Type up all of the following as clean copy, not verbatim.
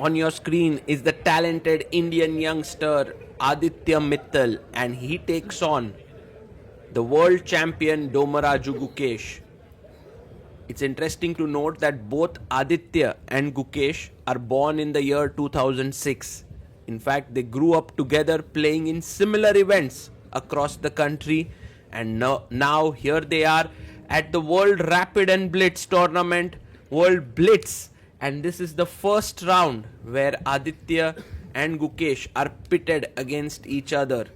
On your screen is the talented Indian youngster Aditya Mittal, and he takes on the world champion Domaraju Gukesh. It's interesting to note that both Aditya and Gukesh are born in the year 2006. In fact, they grew up together playing in similar events across the country, and now here they are at the World Rapid and Blitz tournament, World Blitz, and this is the first round where Aditya and Gukesh are pitted against each other.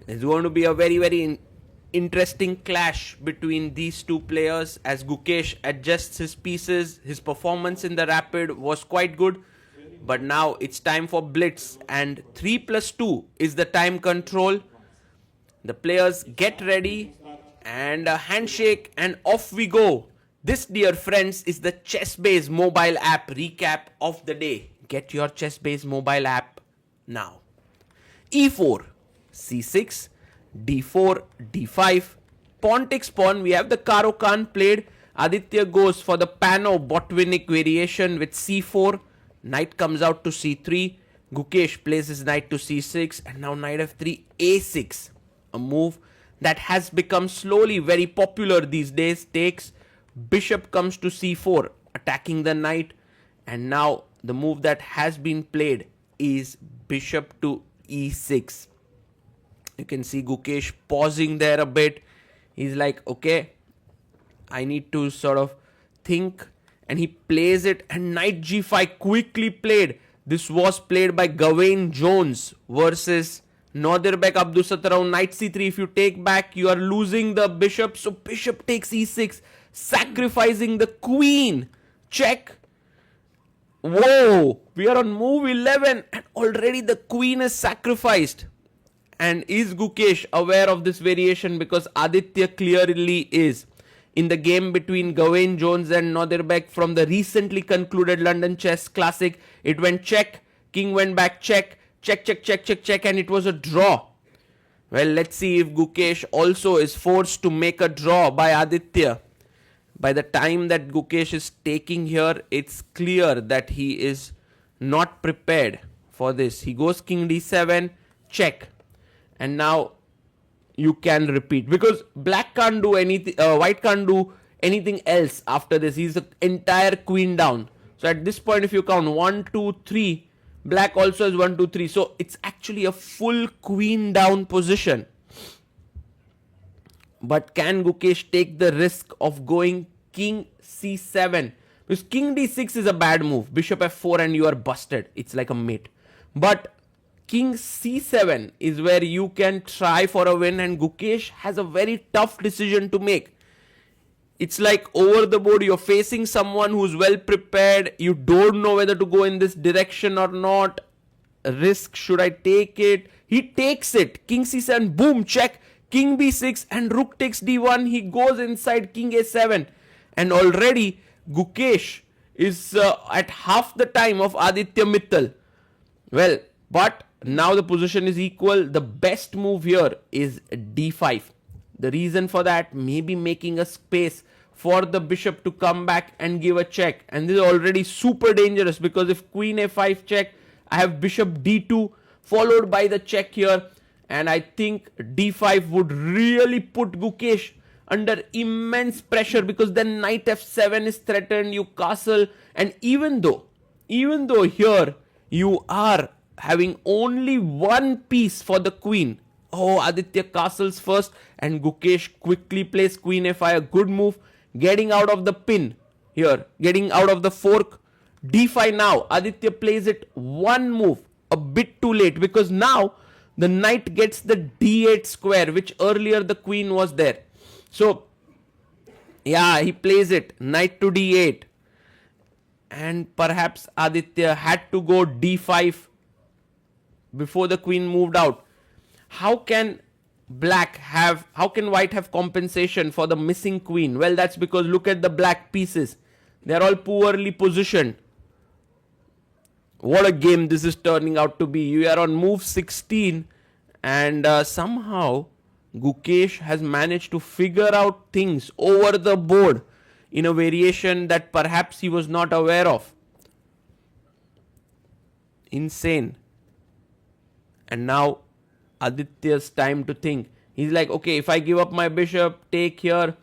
It's going to be a very interesting clash between these two players as Gukesh adjusts his pieces. His performance in the Rapid was quite good, but now it's time for Blitz, and 3+2 is the time control. The players get ready, and a handshake, and off we go. This, dear friends, is the Chessbase mobile app recap of the day. Get your Chessbase mobile app now. E4, C6, D4, D5, pawn takes pawn. We have the Caro Kann played. Aditya goes for the Pano Botvinnik variation with C4. Knight comes out to C3. Gukesh plays his knight to C6, and now knight F3, A6. A move that has become slowly very popular these days. Takes. Bishop comes to C4, attacking the knight, and now the move that has been played is bishop to E6. You can see Gukesh pausing there a bit. He's like, okay, I need to sort of think, and he plays it, and knight G5 quickly played. This was played by Gawain Jones versus Nadirbek Abdusattarao. Knight C3. If you take back, you are losing the bishop, so bishop takes E6, sacrificing the queen. Check. Whoa, we are on move 11 and already the queen is sacrificed. And is Gukesh aware of this variation? Because Aditya clearly is. In the game between Gawain Jones and Nadirbek from the recently concluded London Chess Classic, it went check, king went back, check, check, check, check, check, check, and it was a draw. Well, let's see if Gukesh also is forced to make a draw by Aditya. By the time that Gukesh is taking here, it's clear that he is not prepared for this. He goes king d7, check. And now you can repeat, because black can't do anything, white can't do anything else after this. He's the entire queen down. So at this point, if you count 1, 2, 3, black also has 1, 2, 3. So it's actually a full queen down position. But can Gukesh take the risk of going king c7? Because king d6 is a bad move. Bishop f4 and you are busted. It's like a mate. But king c7 is where you can try for a win, and Gukesh has a very tough decision to make. It's like over the board, you're facing someone who's well prepared. You don't know whether to go in this direction or not. Risk, should I take it? He takes it. King c7, boom, check. King b6 and rook takes d1. He goes inside king a7. And already Gukesh is at half the time of Aditya Mittal. Well, but now the position is equal. The best move here is d5. The reason for that, maybe making a space for the bishop to come back and give a check. And this is already super dangerous, because if queen a5 check, I have bishop d2 followed by the check here. And I think d5 would really put Gukesh under immense pressure, because then knight f7 is threatened, you castle. And even though here you are having only one piece for the queen, oh, Aditya castles first, and Gukesh quickly plays queen a5, a good move, getting out of the pin here, getting out of the fork. d5 now, Aditya plays it one move, a bit too late, because now the knight gets the d8 square, which earlier the queen was there. So, yeah, he plays it, knight to d8. And perhaps Aditya had to go d5 before the queen moved out. How can white have compensation for the missing queen? Well, that's because look at the black pieces. They're all poorly positioned. What a game this is turning out to be. You are on move 16, and somehow Gukesh has managed to figure out things over the board in a variation that perhaps he was not aware of. Insane. And now Aditya's time to think. He's like, okay, if I give up my bishop, take here,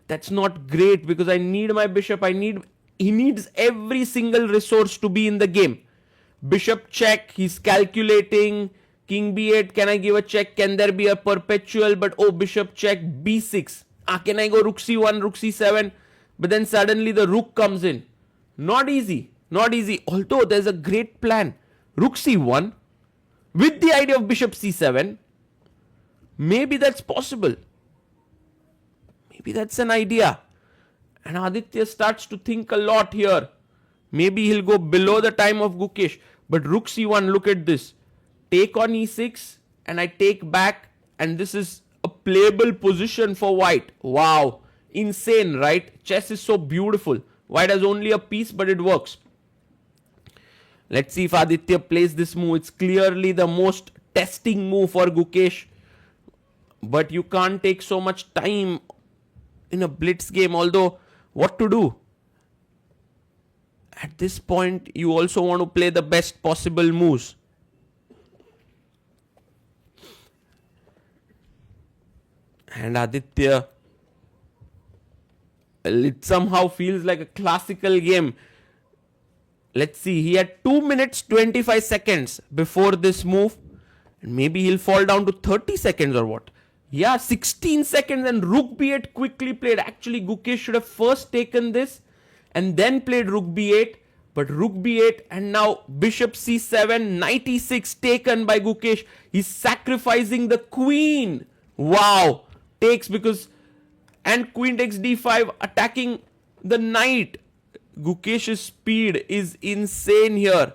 that's not great because I need my bishop. He needs every single resource to be in the game. Bishop check, he's calculating. King b8, can I give a check? Can there be a perpetual? But oh, bishop check, b6. Can I go rook c1, rook c7? But then suddenly the rook comes in. Not easy, not easy. Although there's a great plan. Rook c1 with the idea of bishop c7. Maybe that's possible. Maybe that's an idea. And Aditya starts to think a lot here. Maybe he'll go below the time of Gukesh. But rook c1, look at this. Take on e6 and I take back, and this is a playable position for white. Wow. Insane, right? Chess is so beautiful. White has only a piece, but it works. Let's see if Aditya plays this move. It's clearly the most testing move for Gukesh. But you can't take so much time in a blitz game. Although, what to do? At this point, you also want to play the best possible moves. And Aditya, it somehow feels like a classical game. Let's see, he had 2 minutes 25 seconds before this move. And maybe he'll fall down to 30 seconds or what? Yeah, 16 seconds and rook b8 quickly played. Actually, Gukesh should have first taken this and then played rook b8. But rook b8 and now bishop c7, knight e6 taken by Gukesh. He's sacrificing the queen. Wow. Takes because, and queen takes d5, attacking the knight. Gukesh's speed is insane here.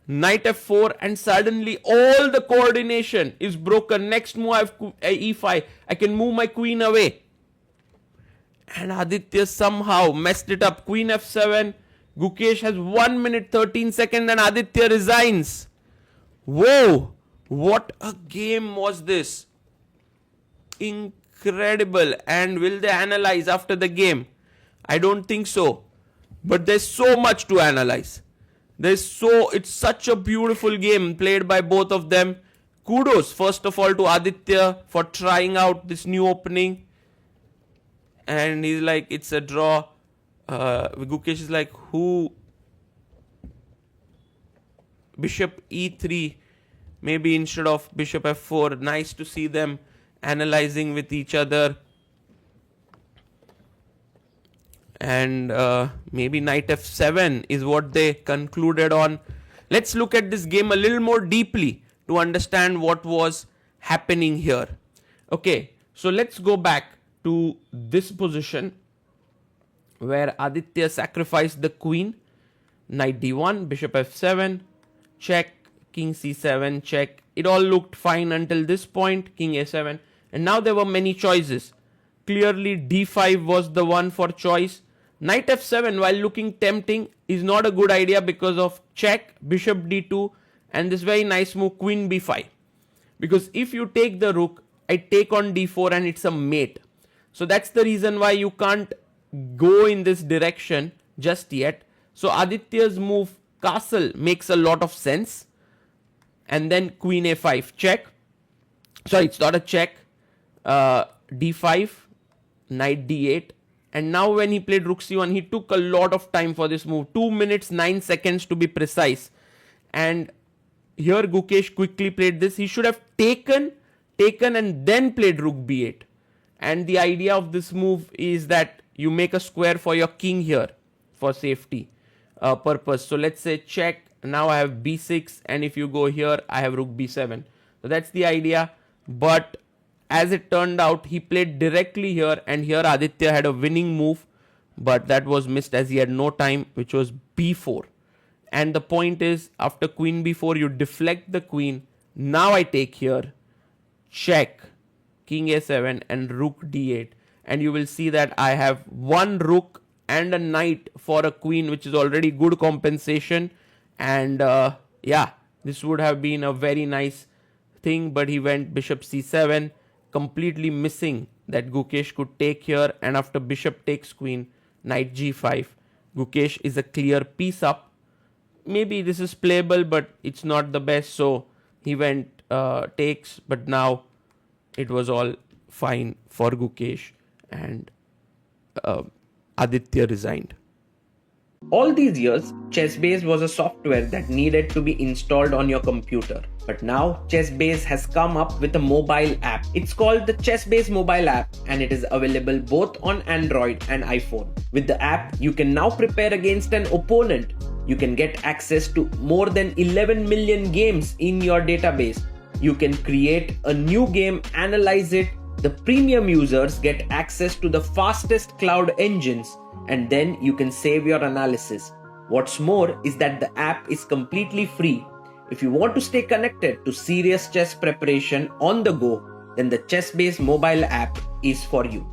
Knight f4 and suddenly all the coordination is broken. Next move I have e5. I can move my queen away. And Aditya somehow messed it up. Queen f7. Gukesh has 1 minute 13 seconds and Aditya resigns. Whoa! What a game was this. Incredible. And will they analyze after the game? I don't think so. But there's so much to analyze. It's such a beautiful game played by both of them. Kudos first of all to Aditya for trying out this new opening. And he's like, it's a draw. Gukesh is like, who? Bishop e3, maybe instead of bishop f4. Nice to see them analyzing with each other. And maybe knight f7 is what they concluded on. Let's look at this game a little more deeply to understand what was happening here. Okay, so let's go back to this position where Aditya sacrificed the queen. Knight d1, bishop f7, check, king c7, check. It all looked fine until this point, king a7. And now there were many choices. Clearly d5 was the one for choice. Knight f7, while looking tempting, is not a good idea because of check, bishop d2, and this very nice move, queen b5. Because if you take the rook, I take on d4 and it's a mate. So that's the reason why you can't go in this direction just yet. So Aditya's move, castle, makes a lot of sense. And then queen a5, check. Sorry, it's not a check. D5, knight d8. And now when he played rook c1, he took a lot of time for this move. 2 minutes 9 seconds to be precise. And here Gukesh quickly played this. He should have taken and then played rook b8. And the idea of this move is that you make a square for your king here for safety purpose. So let's say check. Now I have b6, and if you go here, I have rook b7. So that's the idea. But as it turned out, he played directly here, and here Aditya had a winning move, but that was missed as he had no time, which was b4. And the point is, after queen b4, you deflect the queen. Now I take here, check, king a7, and rook d8. And you will see that I have one rook and a knight for a queen, which is already good compensation. And yeah, this would have been a very nice thing, but he went bishop c7, completely missing that Gukesh could take here. And after bishop takes queen, knight g5, Gukesh is a clear piece up. maybe this is playable, but it's not the best. So he went takes, but now it was all fine for Gukesh, and Aditya resigned. All these years, ChessBase was a software that needed to be installed on your computer. But now, ChessBase has come up with a mobile app. It's called the ChessBase mobile app, and it is available both on Android and iPhone. With the app, you can now prepare against an opponent. You can get access to more than 11 million games in your database. You can create a new game, analyze it. The premium users get access to the fastest cloud engines, and then you can save your analysis. What's more is that the app is completely free. If you want to stay connected to serious chess preparation on the go, then the ChessBase mobile app is for you.